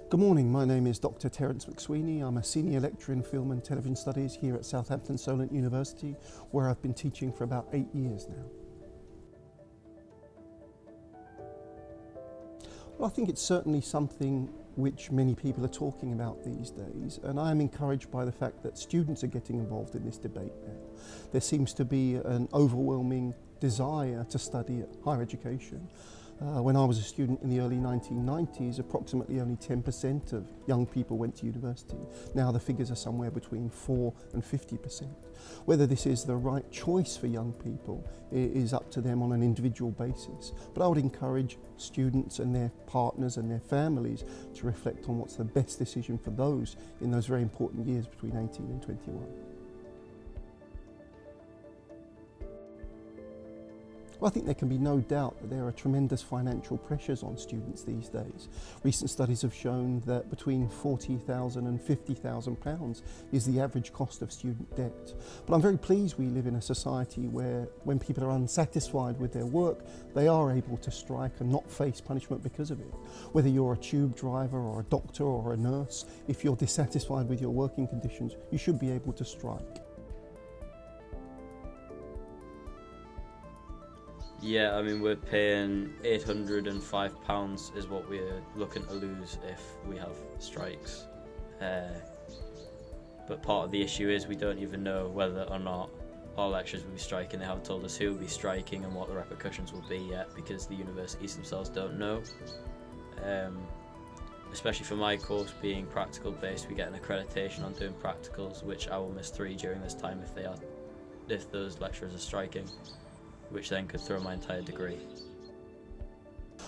Good morning, my name is Dr. Terrence McSweeney. I'm a senior lecturer in film and television studies here at Southampton Solent University, where I've been teaching for about 8 years now. Well, I think it's certainly something which many people are talking about these days, and I am encouraged by the fact that students are getting involved in this debate now. There seems to be an overwhelming desire to study at higher education. When I was a student in the early 1990s, approximately only 10% of young people went to university. Now the figures are somewhere between 4 and 50%. Whether this is the right choice for young people is up to them on an individual basis. But I would encourage students and their partners and their families to reflect on what's the best decision for those in those very important years between 18 and 21. Well, I think there can be no doubt that there are tremendous financial pressures on students these days. Recent studies have shown that between £40,000 and £50,000 is the average cost of student debt. But I'm very pleased we live in a society where when people are unsatisfied with their work, they are able to strike and not face punishment because of it. Whether you're a tube driver or a doctor or a nurse, if you're dissatisfied with your working conditions, you should be able to strike. Yeah, I mean, we're paying £805 is what we're looking to lose if we have strikes. But part of the issue is we don't even know whether or not our lecturers will be striking. They haven't told us who will be striking and what the repercussions will be yet, because the universities themselves don't know. Especially for my course being practical based, we get an accreditation on doing practicals, which I will miss 3 during this time if those lecturers are striking, which then could throw my entire degree.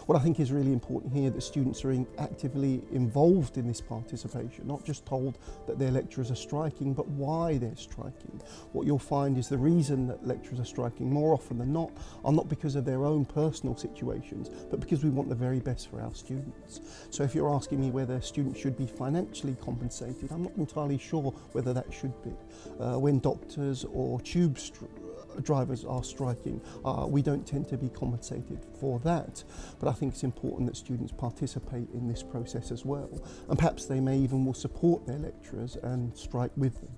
What I think is really important here that students are actively involved in this participation, not just told that their lecturers are striking, but why they're striking. What you'll find is the reason that lecturers are striking more often than not are not because of their own personal situations, but because we want the very best for our students. So if you're asking me whether students should be financially compensated, I'm not entirely sure whether that should be. When doctors or tube drivers are striking, we don't tend to be compensated for that. But I think it's important that students participate in this process as well. And perhaps they may even will support their lecturers and strike with them.